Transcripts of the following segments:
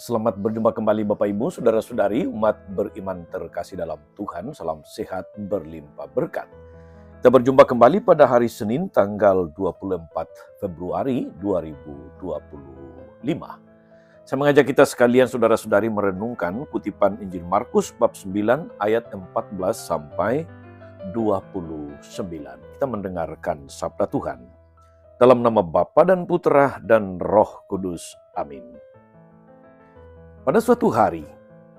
Selamat berjumpa kembali Bapak Ibu, Saudara-saudari, umat beriman terkasih dalam Tuhan. Salam sehat berlimpah berkat. Kita berjumpa kembali pada hari Senin tanggal 24 Februari 2025. Saya mengajak kita sekalian saudara-saudari merenungkan kutipan Injil Markus bab 9 ayat 14 sampai 29. Kita mendengarkan sabda Tuhan. Dalam nama Bapa dan Putra dan Roh Kudus. Amin. Pada suatu hari,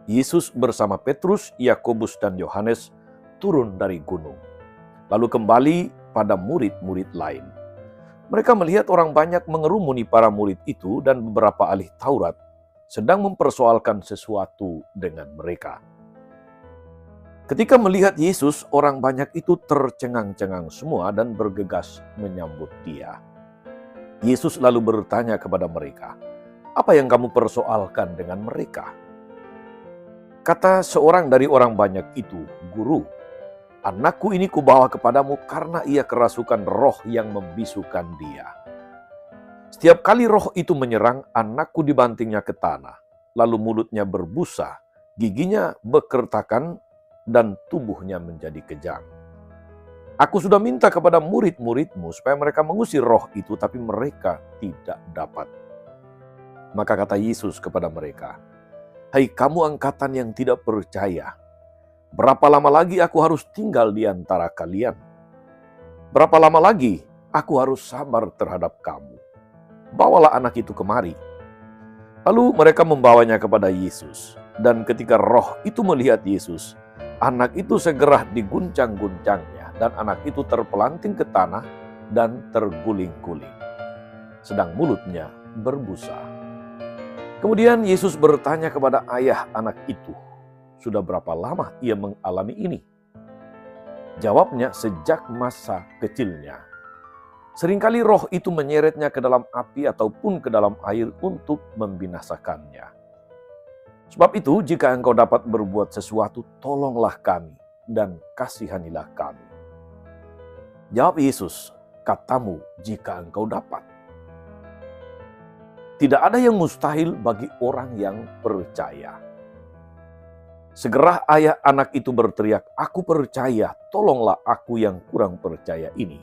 Yesus bersama Petrus, Yakobus, dan Yohanes turun dari gunung, lalu kembali pada murid-murid lain. Mereka melihat orang banyak mengerumuni para murid itu dan beberapa ahli Taurat sedang mempersoalkan sesuatu dengan mereka. Ketika melihat Yesus, orang banyak itu tercengang-cengang semua dan bergegas menyambut Dia. Yesus lalu bertanya kepada mereka, "Apa yang kamu persoalkan dengan mereka?" Kata seorang dari orang banyak itu, "Guru, anakku ini kubawa kepadamu karena ia kerasukan roh yang membisukan dia. Setiap kali roh itu menyerang, anakku dibantingnya ke tanah, lalu mulutnya berbusa, giginya bekertakan, dan tubuhnya menjadi kejang. Aku sudah minta kepada murid-muridmu supaya mereka mengusir roh itu, tapi mereka tidak dapat." Maka kata Yesus kepada mereka, "Hai kamu angkatan yang tidak percaya, berapa lama lagi aku harus tinggal di antara kalian? Berapa lama lagi aku harus sabar terhadap kamu? Bawalah anak itu kemari." Lalu mereka membawanya kepada Yesus. Dan ketika roh itu melihat Yesus, anak itu segera diguncang-guncangnya, dan anak itu terpelanting ke tanah dan terguling-guling, sedang mulutnya berbusa. Kemudian Yesus bertanya kepada ayah anak itu, "Sudah berapa lama ia mengalami ini?" Jawabnya, "Sejak masa kecilnya. Seringkali roh itu menyeretnya ke dalam api ataupun ke dalam air untuk membinasakannya. Sebab itu, jika engkau dapat berbuat sesuatu, tolonglah kami dan kasihanilah kami." Jawab Yesus, "Katamu, jika engkau dapat." Tidak ada yang mustahil bagi orang yang percaya. Segera ayah anak itu berteriak, "Aku percaya, tolonglah aku yang kurang percaya ini."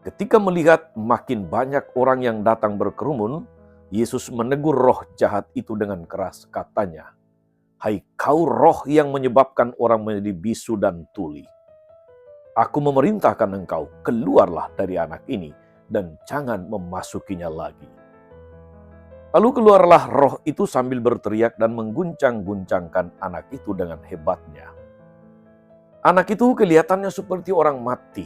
Ketika melihat makin banyak orang yang datang berkerumun, Yesus menegur roh jahat itu dengan keras, katanya, "Hai kau roh yang menyebabkan orang menjadi bisu dan tuli. Aku memerintahkan engkau, keluarlah dari anak ini dan jangan memasukinya lagi." Lalu keluarlah roh itu sambil berteriak dan mengguncang-guncangkan anak itu dengan hebatnya. Anak itu kelihatannya seperti orang mati,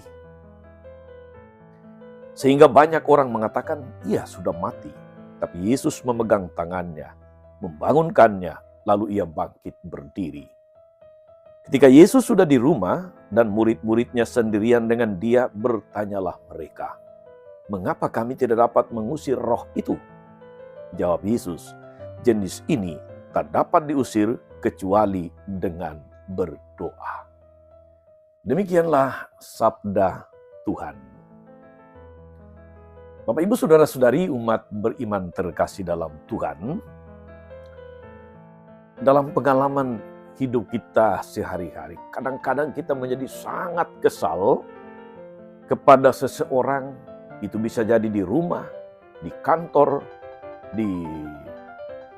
sehingga banyak orang mengatakan ia sudah mati. Tapi Yesus memegang tangannya, membangunkannya, lalu ia bangkit berdiri. Ketika Yesus sudah di rumah dan murid-muridnya sendirian dengan Dia, bertanyalah mereka, "Mengapa kami tidak dapat mengusir roh itu?" Jawab Yesus, "Jenis ini tak dapat diusir kecuali dengan berdoa." Demikianlah sabda Tuhan. Bapak Ibu Saudara-saudari umat beriman terkasih dalam Tuhan, dalam pengalaman hidup kita sehari-hari, kadang-kadang kita menjadi sangat kesal kepada seseorang, itu bisa jadi di rumah, di kantor, di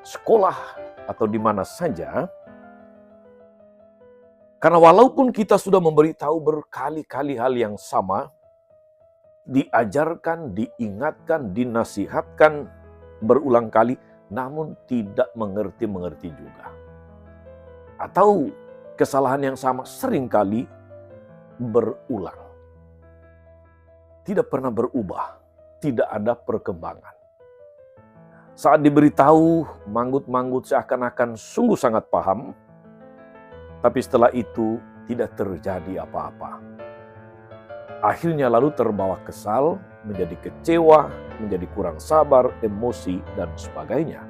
sekolah, atau di mana saja. Karena walaupun kita sudah memberitahu berkali-kali hal yang sama, diajarkan, diingatkan, dinasihatkan berulang kali, namun tidak mengerti juga. Atau kesalahan yang sama seringkali berulang. Tidak pernah berubah, tidak ada perkembangan. Saat diberitahu, manggut-manggut seakan-akan sungguh sangat paham, tapi setelah itu tidak terjadi apa-apa. Akhirnya lalu terbawa kesal, menjadi kecewa, menjadi kurang sabar, emosi, dan sebagainya.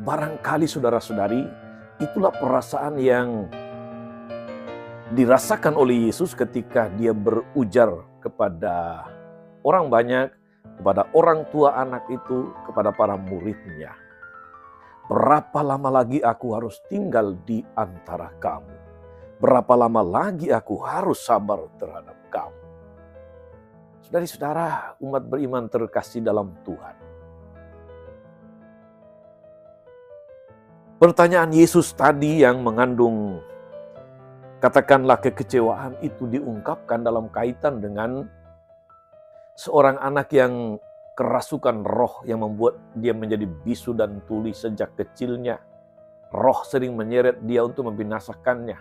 Barangkali saudara-saudari, itulah perasaan yang dirasakan oleh Yesus ketika Dia berujar kepada orang banyak, kepada orang tua anak itu, kepada para muridnya. Berapa lama lagi aku harus tinggal di antara kamu? Berapa lama lagi aku harus sabar terhadap kamu? Saudara-saudara, umat beriman terkasih dalam Tuhan. Pertanyaan Yesus tadi yang mengandung katakanlah kekecewaan itu diungkapkan dalam kaitan dengan seorang anak yang kerasukan roh yang membuat dia menjadi bisu dan tuli sejak kecilnya. Roh sering menyeret dia untuk membinasakannya.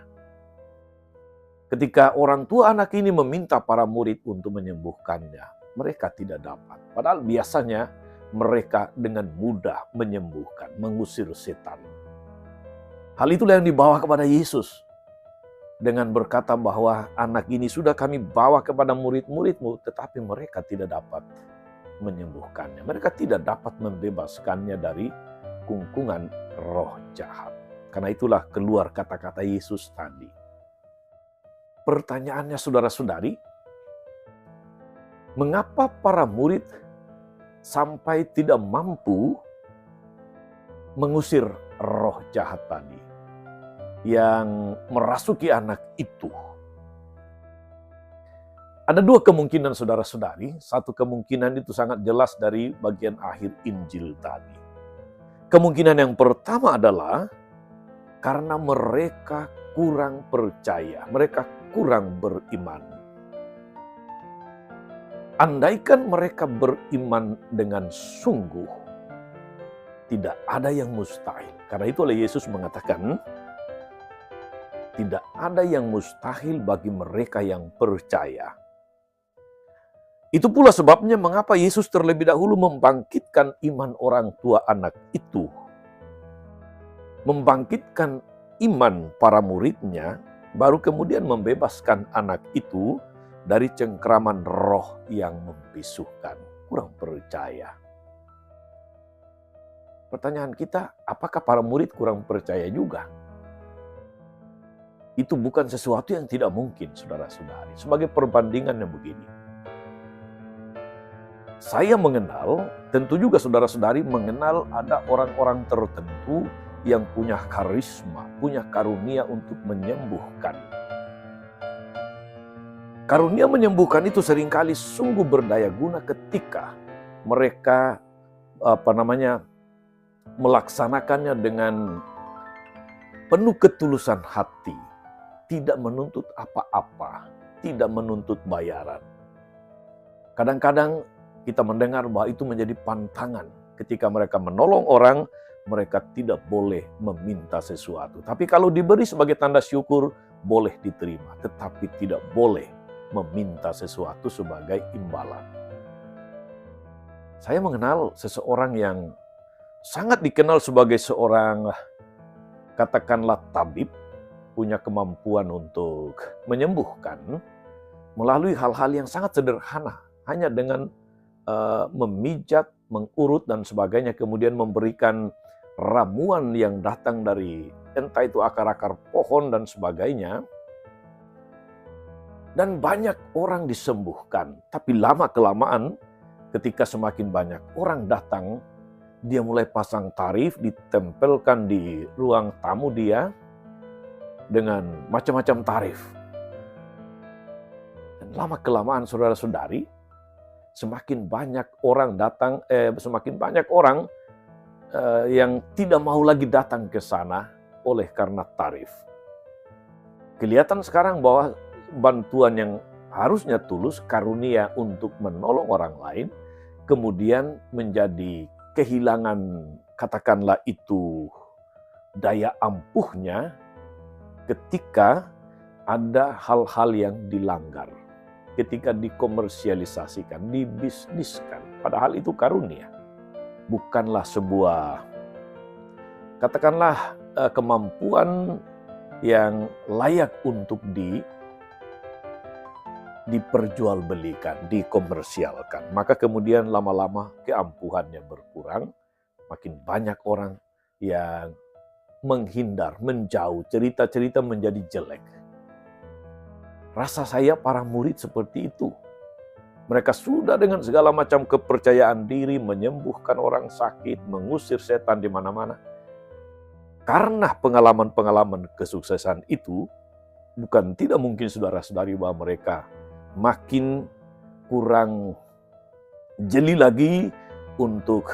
Ketika orang tua anak ini meminta para murid untuk menyembuhkannya, mereka tidak dapat. Padahal biasanya mereka dengan mudah menyembuhkan, mengusir setan. Hal itulah yang dibawa kepada Yesus. Dengan berkata bahwa anak ini sudah kami bawa kepada murid-muridmu, tetapi mereka tidak dapat menyembuhkannya. Mereka tidak dapat membebaskannya dari kungkungan roh jahat. Karena itulah keluar kata-kata Yesus tadi. Pertanyaannya saudara-saudari, mengapa para murid sampai tidak mampu mengusir roh jahat tadi yang merasuki anak itu? Ada dua kemungkinan saudara-saudari. Satu kemungkinan itu sangat jelas dari bagian akhir Injil tadi. Kemungkinan yang pertama adalah karena mereka kurang percaya, mereka kurang beriman. Andaikan mereka beriman dengan sungguh, tidak ada yang mustahil. Karena itu oleh Yesus mengatakan, tidak ada yang mustahil bagi mereka yang percaya. Itu pula sebabnya mengapa Yesus terlebih dahulu membangkitkan iman orang tua anak itu. Membangkitkan iman para muridnya, baru kemudian membebaskan anak itu dari cengkraman roh yang membisukan. Kurang percaya. Pertanyaan kita, apakah para murid kurang percaya juga? Itu bukan sesuatu yang tidak mungkin, saudara-saudari. Sebagai perbandingannya begini. Saya mengenal, tentu juga saudara-saudari mengenal ada orang-orang tertentu yang punya karisma, punya karunia untuk menyembuhkan. Karunia menyembuhkan itu seringkali sungguh berdaya guna ketika mereka melaksanakannya dengan penuh ketulusan hati. Tidak menuntut apa-apa, tidak menuntut bayaran. Kadang-kadang kita mendengar bahwa itu menjadi pantangan. Ketika mereka menolong orang, mereka tidak boleh meminta sesuatu. Tapi kalau diberi sebagai tanda syukur, boleh diterima. Tetapi tidak boleh meminta sesuatu sebagai imbalan. Saya mengenal seseorang yang sangat dikenal sebagai seorang, katakanlah tabib, punya kemampuan untuk menyembuhkan melalui hal-hal yang sangat sederhana, hanya dengan memijat, mengurut dan sebagainya, kemudian memberikan ramuan yang datang dari entah itu akar-akar pohon dan sebagainya, dan banyak orang disembuhkan. Tapi lama-kelamaan ketika semakin banyak orang datang, dia mulai pasang tarif, ditempelkan di ruang tamu dia dengan macam-macam tarif. Dan lama-kelamaan saudara-saudari, semakin banyak orang datang, semakin banyak orang yang tidak mau lagi datang ke sana oleh karena tarif. Kelihatan sekarang bahwa bantuan yang harusnya tulus, karunia untuk menolong orang lain, kemudian menjadi kehilangan, katakanlah itu, daya ampuhnya ketika ada hal-hal yang dilanggar, ketika dikomersialisasikan, dibisniskan. Padahal itu karunia. Bukanlah sebuah, katakanlah, kemampuan yang layak untuk diperjualbelikan, dikomersialkan. Maka kemudian lama-lama keampuhannya berkurang, makin banyak orang yang menghindar, menjauh, cerita-cerita menjadi jelek. Rasa saya para murid seperti itu. Mereka sudah dengan segala macam kepercayaan diri menyembuhkan orang sakit, mengusir setan di mana-mana. Karena pengalaman-pengalaman kesuksesan itu, bukan tidak mungkin saudara-saudari bahwa mereka makin kurang jeli lagi untuk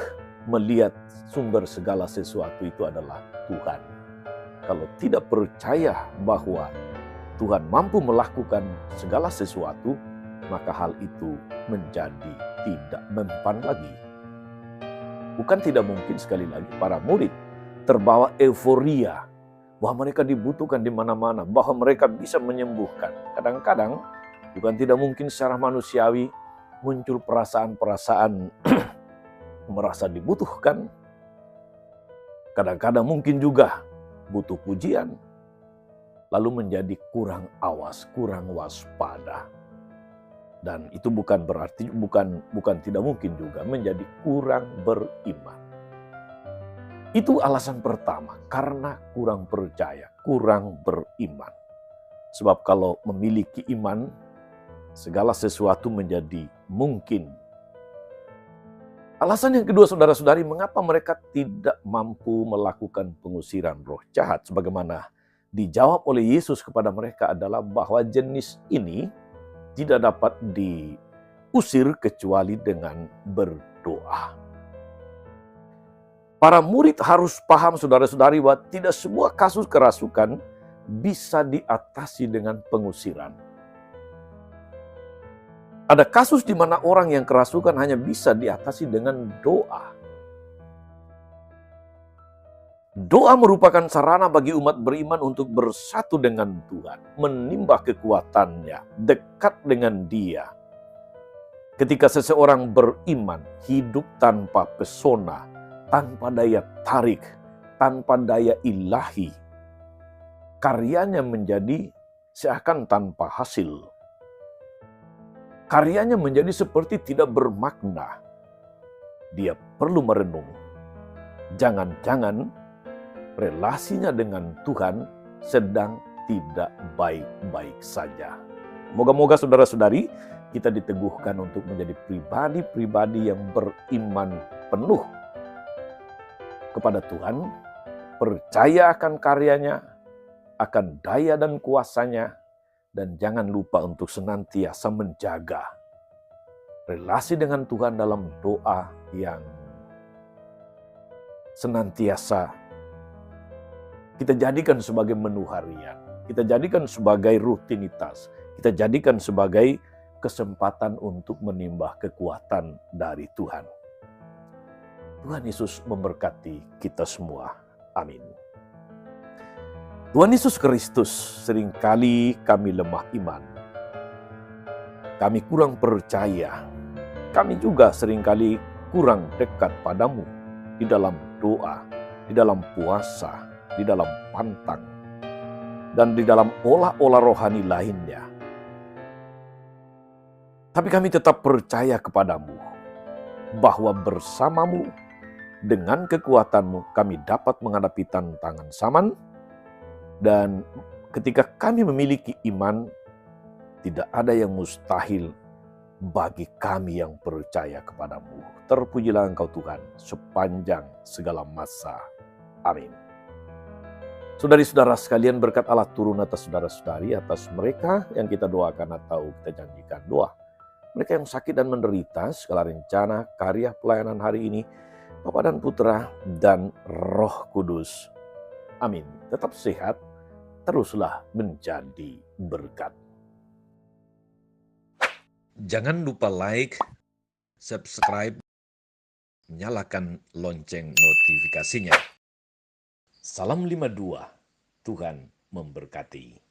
melihat sumber segala sesuatu itu adalah Tuhan. Kalau tidak percaya bahwa Tuhan mampu melakukan segala sesuatu, maka hal itu menjadi tidak mempan lagi. Bukan tidak mungkin, sekali lagi, para murid terbawa euforia bahwa mereka dibutuhkan di mana-mana, bahwa mereka bisa menyembuhkan. Kadang-kadang, bukan tidak mungkin secara manusiawi muncul perasaan-perasaan merasa dibutuhkan. Kadang-kadang mungkin juga butuh pujian, lalu menjadi kurang awas, kurang waspada. Dan itu bukan berarti, bukan tidak mungkin juga menjadi kurang beriman. Itu alasan pertama, karena kurang percaya, kurang beriman. Sebab kalau memiliki iman, segala sesuatu menjadi mungkin. Alasan yang kedua, saudara-saudari, mengapa mereka tidak mampu melakukan pengusiran roh jahat sebagaimana dijawab oleh Yesus kepada mereka adalah bahwa jenis ini tidak dapat diusir kecuali dengan berdoa. Para murid harus paham, saudara-saudari, bahwa tidak semua kasus kerasukan bisa diatasi dengan pengusiran. Ada kasus di mana orang yang kerasukan hanya bisa diatasi dengan doa. Doa merupakan sarana bagi umat beriman untuk bersatu dengan Tuhan, menimba kekuatannya, dekat dengan Dia. Ketika seseorang beriman, hidup tanpa pesona, tanpa daya tarik, tanpa daya ilahi, karyanya menjadi seakan tanpa hasil. Karyanya menjadi seperti tidak bermakna. Dia perlu merenung. Jangan-jangan relasinya dengan Tuhan sedang tidak baik-baik saja. Moga-moga saudara-saudari kita diteguhkan untuk menjadi pribadi-pribadi yang beriman penuh kepada Tuhan, percaya akan karyanya, akan daya dan kuasanya, dan jangan lupa untuk senantiasa menjaga relasi dengan Tuhan dalam doa yang senantiasa kita jadikan sebagai menu harian, kita jadikan sebagai rutinitas, kita jadikan sebagai kesempatan untuk menimba kekuatan dari Tuhan. Tuhan Yesus memberkati kita semua. Amin. Tuhan Yesus Kristus, seringkali kami lemah iman. Kami kurang percaya. Kami juga seringkali kurang dekat padamu di dalam doa, di dalam puasa, di dalam pantang, dan di dalam olah-olah rohani lainnya. Tapi kami tetap percaya kepadamu, bahwa bersamamu, dengan kekuatanmu, kami dapat menghadapi tantangan zaman, dan ketika kami memiliki iman, tidak ada yang mustahil bagi kami yang percaya kepadamu. Terpujilah Engkau Tuhan sepanjang segala masa. Amin. Saudari-saudara sekalian, berkat Allah turun atas saudara-saudari, atas mereka yang kita doakan atau kita janjikan doa. Mereka yang sakit dan menderita, segala rencana, karya pelayanan hari ini, Bapa dan Putra dan Roh Kudus. Amin. Tetap sehat, teruslah menjadi berkat. Jangan lupa like, subscribe, nyalakan lonceng notifikasinya. Salam 52, Tuhan memberkati.